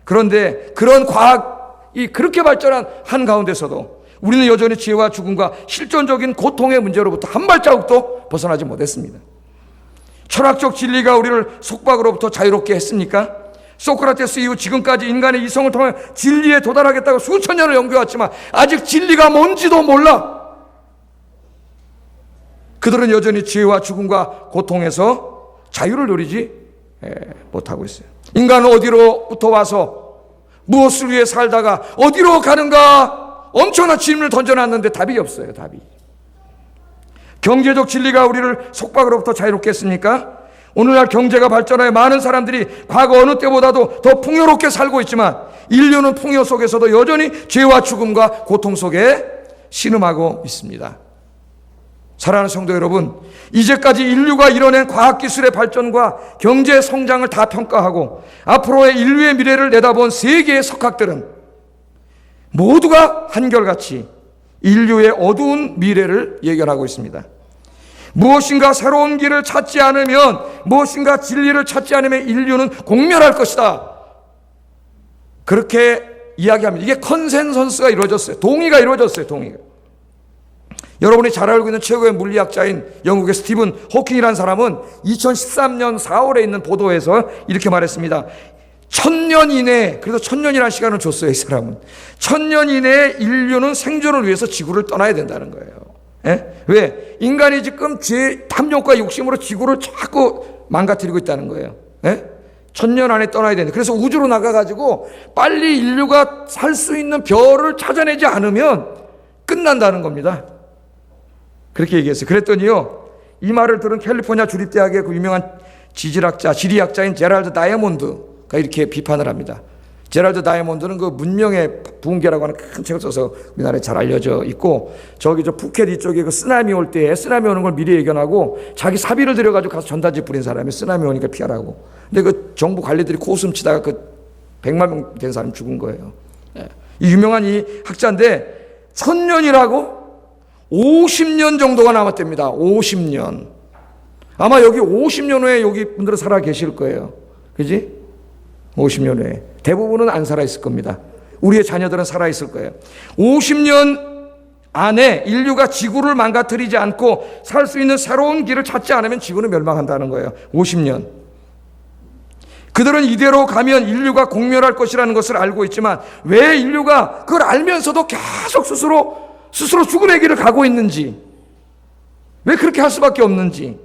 그런데 그런 과학이 그렇게 발전한 한가운데서도 우리는 여전히 죄와 죽음과 실존적인 고통의 문제로부터 한 발자국도 벗어나지 못했습니다. 철학적 진리가 우리를 속박으로부터 자유롭게 했습니까? 소크라테스 이후 지금까지 인간의 이성을 통해 진리에 도달하겠다고 수천 년을 연구해왔지만 아직 진리가 뭔지도 몰라. 그들은 여전히 죄와 죽음과 고통에서 자유를 누리지 못하고 있어요. 인간은 어디로부터 와서 무엇을 위해 살다가 어디로 가는가 엄청난 질문을 던져놨는데 답이 없어요. 답이. 경제적 진리가 우리를 속박으로부터 자유롭게 했습니까? 오늘날 경제가 발전하여 많은 사람들이 과거 어느 때보다도 더 풍요롭게 살고 있지만 인류는 풍요 속에서도 여전히 죄와 죽음과 고통 속에 신음하고 있습니다. 사랑하는 성도 여러분, 이제까지 인류가 이뤄낸 과학기술의 발전과 경제 성장을 다 평가하고 앞으로의 인류의 미래를 내다본 세계의 석학들은 모두가 한결같이 인류의 어두운 미래를 예견하고 있습니다. 무엇인가 새로운 길을 찾지 않으면, 무엇인가 진리를 찾지 않으면 인류는 공멸할 것이다. 그렇게 이야기합니다. 이게 컨센서스가 이루어졌어요. 동의가 이루어졌어요. 동의가. 여러분이 잘 알고 있는 최고의 물리학자인 영국의 스티븐 호킹이라는 사람은 2013년 4월에 있는 보도에서 이렇게 말했습니다. 1000년 이내에, 그래도 1000년이라는 시간을 줬어요, 이 사람은. 1000년 이내에 인류는 생존을 위해서 지구를 떠나야 된다는 거예요. 왜? 인간이 지금 죄, 탐욕과 욕심으로 지구를 자꾸 망가뜨리고 있다는 거예요. 1000년 안에 떠나야 되는데, 그래서 우주로 나가가지고 빨리 인류가 살 수 있는 별을 찾아내지 않으면 끝난다는 겁니다. 그렇게 얘기했어요. 그랬더니요, 이 말을 들은 캘리포니아 주립대학의 그 유명한 지질학자, 지리학자인 제랄드 다이아몬드가 이렇게 비판을 합니다. 제랄드 다이아몬드는 그 문명의 부흥계라고 하는 큰 책을 써서 우리나라에 잘 알려져 있고, 저기 저 푸켓 이쪽에 그 쓰나미 올 때 쓰나미 오는 걸 미리 예견하고 자기 사비를 들여가지고 가서 전단지 뿌린 사람이 쓰나미 오니까 피하라고. 근데 그 정부 관리들이 코웃음 치다가 그 100만 명 된 사람이 죽은 거예요. 이 유명한 이 학자인데 1000년이라고 50년 정도가 남았답니다. 50년. 아마 여기 50년 후에 여기 분들은 살아 계실 거예요. 그지? 50년 후에. 대부분은 안 살아있을 겁니다. 우리의 자녀들은 살아있을 거예요. 50년 안에 인류가 지구를 망가뜨리지 않고 살 수 있는 새로운 길을 찾지 않으면 지구는 멸망한다는 거예요. 50년. 그들은 이대로 가면 인류가 공멸할 것이라는 것을 알고 있지만 왜 인류가 그걸 알면서도 계속 스스로 죽음의 길을 가고 있는지, 왜 그렇게 할 수밖에 없는지,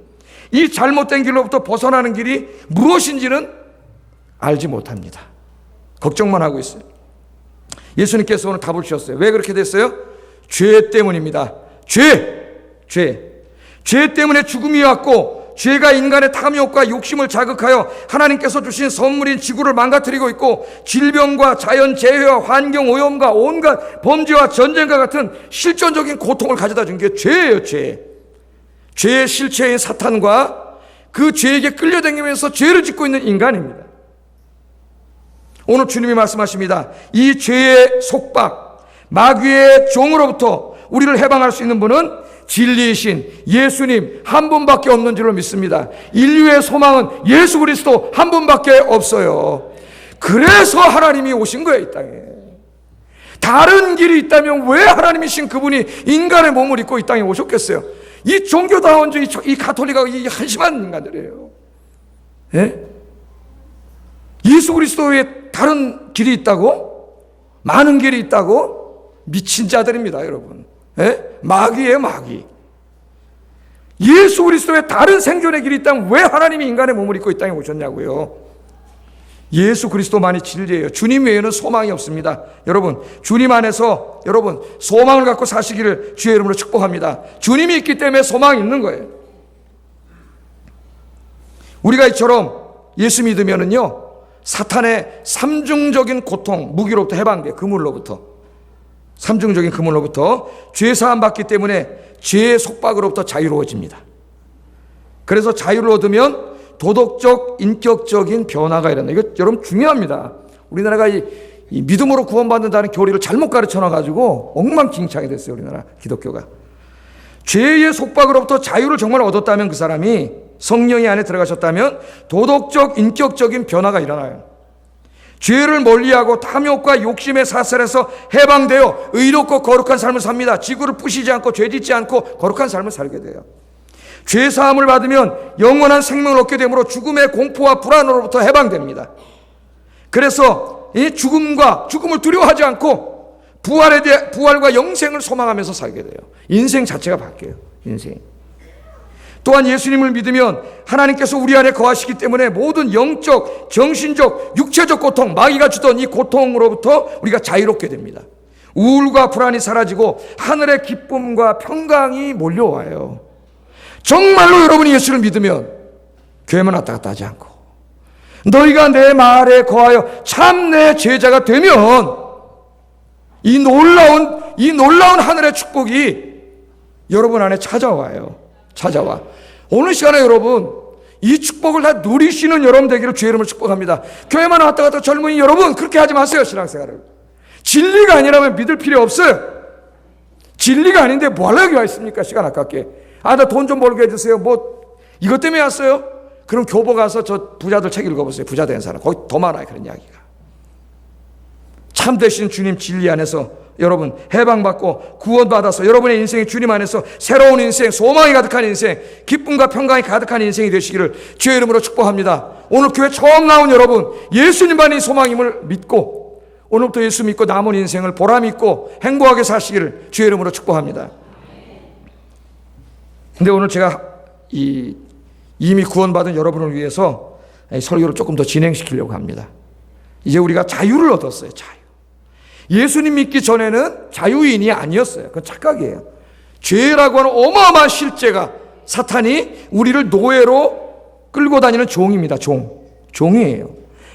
이 잘못된 길로부터 벗어나는 길이 무엇인지는 알지 못합니다. 걱정만 하고 있어요. 예수님께서 오늘 답을 주셨어요. 왜 그렇게 됐어요? 죄 때문입니다. 죄 때문에 죽음이 왔고, 죄가 인간의 탐욕과 욕심을 자극하여 하나님께서 주신 선물인 지구를 망가뜨리고 있고, 질병과 자연재해와 환경오염과 온갖 범죄와 전쟁과 같은 실존적인 고통을 가져다 준 게 죄예요. 죄의 실체인 사탄과 그 죄에게 끌려다니면서 죄를 짓고 있는 인간입니다. 오늘 주님이 말씀하십니다. 이 죄의 속박, 마귀의 종으로부터 우리를 해방할 수 있는 분은 진리이신 예수님 한 분밖에 없는 줄로 믿습니다. 인류의 소망은 예수 그리스도 한 분밖에 없어요. 그래서 하나님이 오신 거예요, 이 땅에. 다른 길이 있다면 왜 하나님이신 그분이 인간의 몸을 입고 이 땅에 오셨겠어요? 이 종교다원주의, 이 가톨릭하고 이 한심한 인간들이에요. 예? 예수 그리스도의 다른 길이 있다고? 많은 길이 있다고? 미친 자들입니다, 여러분. 예? 마귀예요, 마귀. 예수 그리스도의 다른 생존의 길이 있다면 왜 하나님이 인간의 몸을 입고 이 땅에 오셨냐고요? 예수 그리스도만이 진리예요. 주님 외에는 소망이 없습니다. 여러분, 주님 안에서 여러분 소망을 갖고 사시기를 주의 이름으로 축복합니다. 주님이 있기 때문에 소망이 있는 거예요. 우리가 이처럼 예수 믿으면은요, 사탄의 삼중적인 고통, 무기로부터 해방돼. 그물로부터, 삼중적인 그물로부터 죄 사함 받기 때문에 죄의 속박으로부터 자유로워집니다. 그래서 자유를 얻으면 도덕적, 인격적인 변화가 일어나. 이거 여러분 중요합니다. 우리나라가 이 믿음으로 구원받는다는 교리를 잘못 가르쳐 놔가지고 엉망진창이 됐어요, 우리나라 기독교가. 죄의 속박으로부터 자유를 정말 얻었다면, 그 사람이 성령이 안에 들어가셨다면 도덕적, 인격적인 변화가 일어나요. 죄를 멀리하고 탐욕과 욕심의 사슬에서 해방되어 의롭고 거룩한 삶을 삽니다. 지구를 부시지 않고 죄짓지 않고 거룩한 삶을 살게 돼요. 죄 사함을 받으면 영원한 생명을 얻게 되므로 죽음의 공포와 불안으로부터 해방됩니다. 그래서 이 죽음을 두려워하지 않고 부활과 영생을 소망하면서 살게 돼요. 인생 자체가 바뀌어요. 인생. 또한 예수님을 믿으면 하나님께서 우리 안에 거하시기 때문에 모든 영적, 정신적, 육체적 고통, 마귀가 주던 이 고통으로부터 우리가 자유롭게 됩니다. 우울과 불안이 사라지고 하늘의 기쁨과 평강이 몰려와요. 정말로 여러분이 예수를 믿으면 교회만 왔다 갔다 하지 않고 너희가 내 말에 거하여 참 내 제자가 되면 이 놀라운 하늘의 축복이 여러분 안에 찾아와요. 찾아와. 오늘 시간에 여러분 이 축복을 다 누리시는 여러분 되기를 주의 이름으로 축복합니다. 교회만 왔다 갔다 젊은이 여러분 그렇게 하지 마세요. 신앙생활을 진리가 아니라면 믿을 필요 없어요. 진리가 아닌데 뭐 하려고 와 있습니까? 시간 아깝게. 나 돈 좀 벌게 해주세요. 뭐 이것 때문에 왔어요? 그럼 교보 가서 저 부자들 책 읽어보세요. 부자 된 사람 거기 더 많아요. 그런 이야기가. 참 되신 주님 진리 안에서 여러분 해방받고 구원받아서 여러분의 인생이 주님 안에서 새로운 인생, 소망이 가득한 인생, 기쁨과 평강이 가득한 인생이 되시기를 주의 이름으로 축복합니다. 오늘 교회 처음 나온 여러분, 예수님만이 소망임을 믿고 오늘부터 예수 믿고 남은 인생을 보람 있고 행복하게 사시기를 주의 이름으로 축복합니다. 근데 오늘 제가 이미 구원받은 여러분을 위해서 설교를 조금 더 진행시키려고 합니다. 이제 우리가 자유를 얻었어요. 자유. 예수님 믿기 전에는 자유인이 아니었어요. 그건 착각이에요. 죄라고 하는 어마어마한 실제가 사탄이 우리를 노예로 끌고 다니는 종입니다. 종이에요.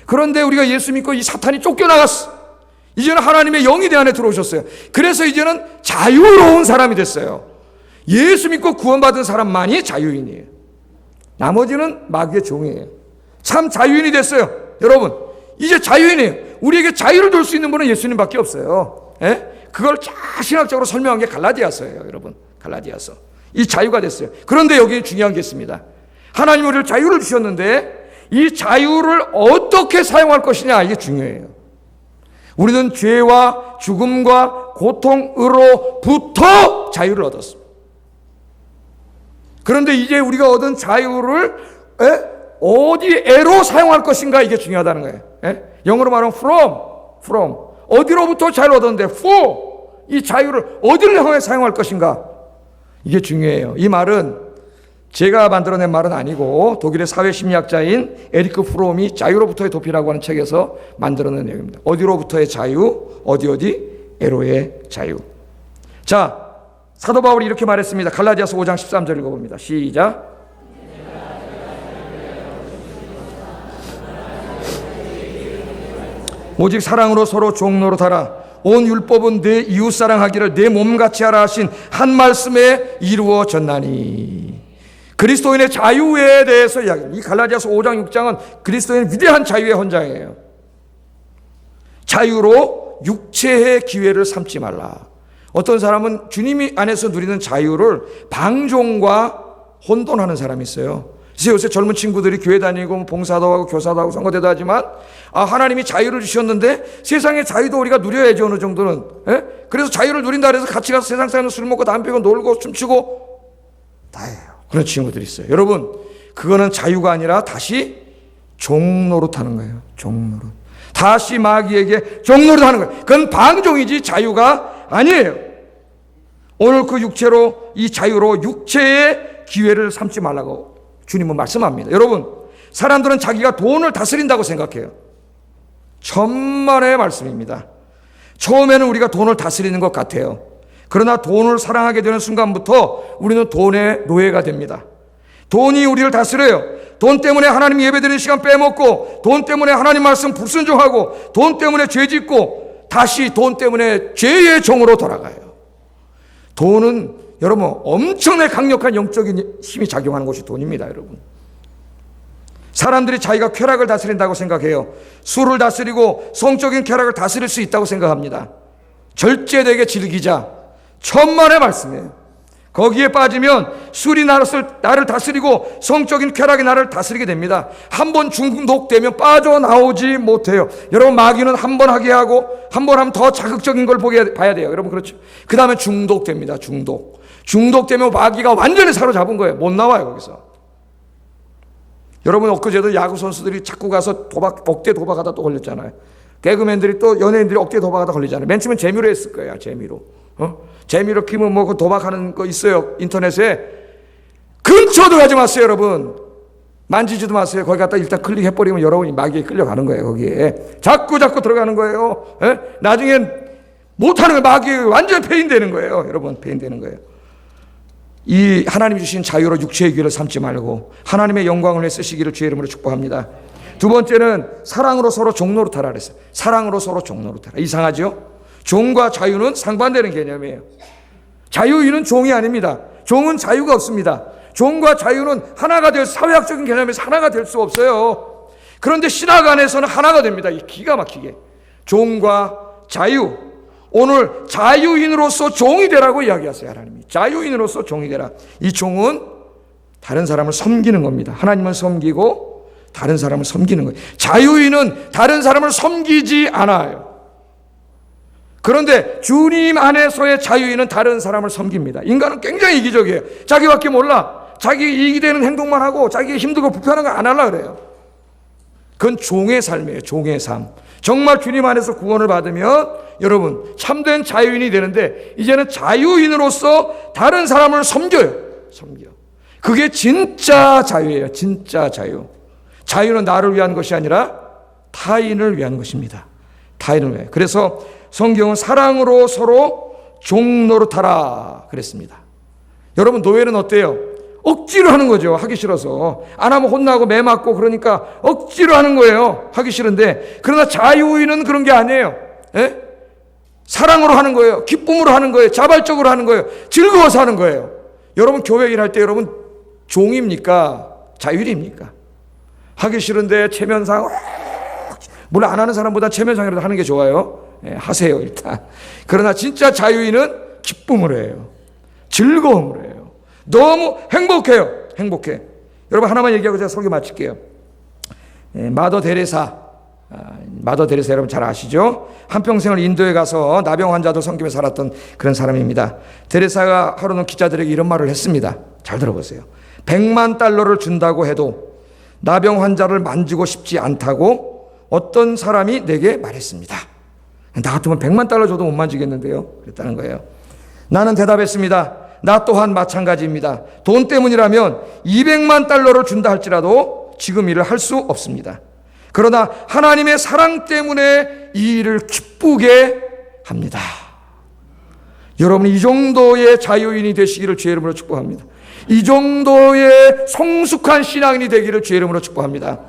그런데 우리가 예수 믿고 이 사탄이 쫓겨나갔어. 이제는 하나님의 영이 내 안에 들어오셨어요. 그래서 이제는 자유로운 사람이 됐어요. 예수 믿고 구원받은 사람만이 자유인이에요. 나머지는 마귀의 종이에요. 참 자유인이 됐어요. 여러분 이제 자유인이에요. 우리에게 자유를 줄 수 있는 분은 예수님밖에 없어요. 그걸 신학적으로 설명한 게 갈라디아서예요. 여러분 갈라디아서. 이 자유가 됐어요. 그런데 여기 중요한 게 있습니다. 하나님 우리를 자유를 주셨는데 이 자유를 어떻게 사용할 것이냐 이게 중요해요. 우리는 죄와 죽음과 고통으로부터 자유를 얻었습니다. 그런데 이제 우리가 얻은 자유를 어디에로 사용할 것인가 이게 중요하다는 거예요. 영어로 말하면 from 어디로부터 자유를 얻었는데 for 이 자유를 어디를 향해 사용할 것인가 이게 중요해요. 이 말은 제가 만들어낸 말은 아니고 독일의 사회심리학자인 에리크 프롬이 자유로부터의 도피라고 하는 책에서 만들어낸 내용입니다. 어디로부터의 자유, 어디에로의 자유. 자, 사도 바울이 이렇게 말했습니다. 갈라디아서 5장 13절 읽어봅니다. 시작. 오직 사랑으로 서로 종노릇하라. 온 율법은 내 이웃 사랑하기를 내 몸같이 하라 하신 한 말씀에 이루어졌나니. 그리스도인의 자유에 대해서 이야기합니다. 이 갈라디아서 5장 6장은 그리스도인의 위대한 자유의 헌장이에요. 자유로 육체의 기회를 삼지 말라. 어떤 사람은 주님이 안에서 누리는 자유를 방종과 혼돈하는 사람이 있어요. 그래서 요새 젊은 친구들이 교회 다니고 봉사도 하고 교사도 하고 선거대도 하지만 하나님이 자유를 주셨는데 세상의 자유도 우리가 누려야죠, 어느 정도는. 예? 그래서 자유를 누린다 그래서 같이 가서 세상 사람들 술 먹고 담배 피고 놀고 춤추고 다예요. 그런 친구들이 있어요. 여러분, 그거는 자유가 아니라 다시 종노릇하는 거예요. 종노릇. 다시 마귀에게 종노릇하는 거예요. 그건 방종이지 자유가 아니에요. 오늘 그 육체로, 이 자유로 육체의 기회를 삼지 말라고 주님은 말씀합니다. 여러분, 사람들은 자기가 돈을 다스린다고 생각해요. 천만의 말씀입니다. 처음에는 우리가 돈을 다스리는 것 같아요. 그러나 돈을 사랑하게 되는 순간부터 우리는 돈의 노예가 됩니다. 돈이 우리를 다스려요. 돈 때문에 하나님 예배드리는 시간 빼먹고, 돈 때문에 하나님 말씀 불순종하고, 돈 때문에 죄 짓고, 다시 돈 때문에 죄의 종으로 돌아가요. 돈은 여러분 엄청나게 강력한 영적인 힘이 작용하는 것이 돈입니다. 여러분, 사람들이 자기가 쾌락을 다스린다고 생각해요. 술을 다스리고 성적인 쾌락을 다스릴 수 있다고 생각합니다. 절제되게 즐기자, 천만의 말씀이에요. 거기에 빠지면 술이 나를 다스리고 성적인 쾌락이 나를 다스리게 됩니다. 한번 중독되면 빠져나오지 못해요. 여러분, 마귀는 한 번 하게 하고 한 번 하면 더 자극적인 걸 봐야 돼요. 여러분, 그렇죠? 그 다음에 중독됩니다. 중독되면 마귀가 완전히 사로잡은 거예요. 못 나와요, 거기서. 여러분, 엊그제도 야구 선수들이 자꾸 가서 억대 도박하다 또 걸렸잖아요. 개그맨들이 또 연예인들이 억대 도박하다 걸리잖아요. 맨 처음엔 재미로 했을 거예요. 재미로 키면 뭐 그 도박하는 거 있어요, 인터넷에. 근처도 가지 마세요, 여러분. 만지지도 마세요. 거기 갖다 일단 클릭해버리면 여러분이 마귀에 끌려가는 거예요. 거기에 자꾸 들어가는 거예요. 예? 나중엔 못하는 거예요. 마귀에 완전 폐인되는 거예요. 여러분, 폐인되는 거예요. 이 하나님 주신 자유로 육체의 기회를 삼지 말고 하나님의 영광을 위해 쓰시기를 주의 이름으로 축복합니다. 두 번째는 사랑으로 서로 종노릇하라 그랬어요. 사랑으로 서로 종노릇하라. 이상하죠? 종과 자유는 상반되는 개념이에요. 자유인은 종이 아닙니다. 종은 자유가 없습니다. 종과 자유는 하나가 될, 사회학적인 개념에서 하나가 될 수 없어요. 그런데 신학 안에서는 하나가 됩니다. 기가 막히게. 종과 자유. 오늘 자유인으로서 종이 되라고 이야기하세요. 하나님이 자유인으로서 종이 되라. 이 종은 다른 사람을 섬기는 겁니다. 하나님을 섬기고 다른 사람을 섬기는 거예요. 자유인은 다른 사람을 섬기지 않아요. 그런데 주님 안에서의 자유인은 다른 사람을 섬깁니다. 인간은 굉장히 이기적이에요. 자기밖에 몰라. 자기 이익이 되는 행동만 하고 자기 힘들고 불편한 거 안 하려고 그래요. 그건 종의 삶이에요. 종의 삶. 정말 주님 안에서 구원을 받으면 여러분 참된 자유인이 되는데, 이제는 자유인으로서 다른 사람을 섬겨. 그게 진짜 자유예요. 진짜 자유. 자유는 나를 위한 것이 아니라 타인을 위한 것입니다. 타인을 위해. 그래서 성경은 사랑으로 서로 종노릇하라 그랬습니다. 여러분, 노예는 어때요? 억지로 하는 거죠. 하기 싫어서. 안 하면 혼나고 매 맞고 그러니까 억지로 하는 거예요. 하기 싫은데. 그러나 자유인은 그런 게 아니에요. 예? 사랑으로 하는 거예요. 기쁨으로 하는 거예요. 자발적으로 하는 거예요. 즐거워서 하는 거예요. 여러분, 교회 일할 때 여러분 종입니까? 자유인입니까? 하기 싫은데 체면상, 물론 안 하는 사람보다 체면상이라도 하는 게 좋아요. 예, 하세요, 일단. 그러나 진짜 자유인은 기쁨으로 해요. 즐거움으로 해요. 너무 행복해요. 행복해. 여러분, 하나만 얘기하고 제가 설교 마칠게요. 마더 데레사 여러분 잘 아시죠? 한평생을 인도에 가서 나병 환자들 섬기며 살았던 그런 사람입니다. 데레사가 하루는 기자들에게 이런 말을 했습니다. 잘 들어보세요. 100만 달러를 준다고 해도 나병 환자를 만지고 싶지 않다고 어떤 사람이 내게 말했습니다. 나 같으면 100만 달러 줘도 못 만지겠는데요. 그랬다는 거예요. 나는 대답했습니다. 나 또한 마찬가지입니다. 돈 때문이라면 200만 달러를 준다 할지라도 지금 일을 할 수 없습니다. 그러나 하나님의 사랑 때문에 이 일을 기쁘게 합니다. 여러분이 이 정도의 자유인이 되시기를 주의 이름으로 축복합니다. 이 정도의 성숙한 신앙인이 되기를 주의 이름으로 축복합니다.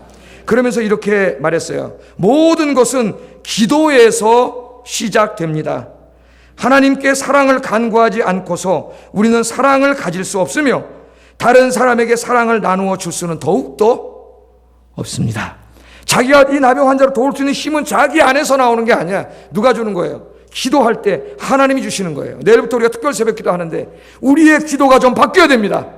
그러면서 이렇게 말했어요. 모든 것은 기도에서 시작됩니다. 하나님께 사랑을 간구하지 않고서 우리는 사랑을 가질 수 없으며 다른 사람에게 사랑을 나누어 줄 수는 더욱더 없습니다. 자기가 이 나병 환자를 도울 수 있는 힘은 자기 안에서 나오는 게 아니야. 누가 주는 거예요? 기도할 때 하나님이 주시는 거예요. 내일부터 우리가 특별 새벽 기도 하는데 우리의 기도가 좀 바뀌어야 됩니다.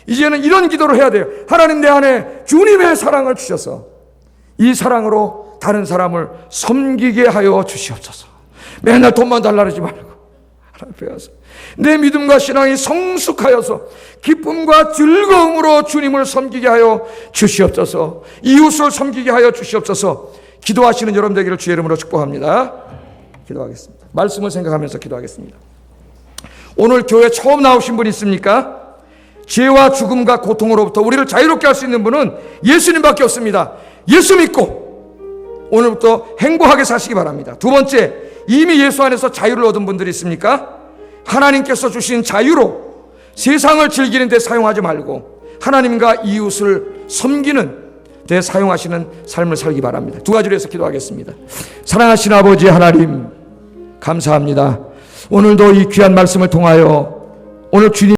이제는 이런 기도를 해야 돼요. 하나님, 내 안에 주님의 사랑을 주셔서 이 사랑으로 다른 사람을 섬기게 하여 주시옵소서. 맨날 돈만 달라 그러지 말고 하나님 앞에 가서 내 믿음과 신앙이 성숙하여서 기쁨과 즐거움으로 주님을 섬기게 하여 주시옵소서. 이웃을 섬기게 하여 주시옵소서. 기도하시는 여러분 되기를 주의 이름으로 축복합니다. 기도하겠습니다. 말씀을 생각하면서 기도하겠습니다. 오늘 교회 처음 나오신 분 있습니까? 죄와 죽음과 고통으로부터 우리를 자유롭게 할 수 있는 분은 예수님밖에 없습니다. 예수 믿고 오늘부터 행복하게 사시기 바랍니다. 두 번째, 이미 예수 안에서 자유를 얻은 분들이 있습니까? 하나님께서 주신 자유로 세상을 즐기는 데 사용하지 말고 하나님과 이웃을 섬기는 데 사용하시는 삶을 살기 바랍니다. 두 가지로 해서 기도하겠습니다. 사랑하신 아버지 하나님, 감사합니다. 오늘도 이 귀한 말씀을 통하여 오늘 주님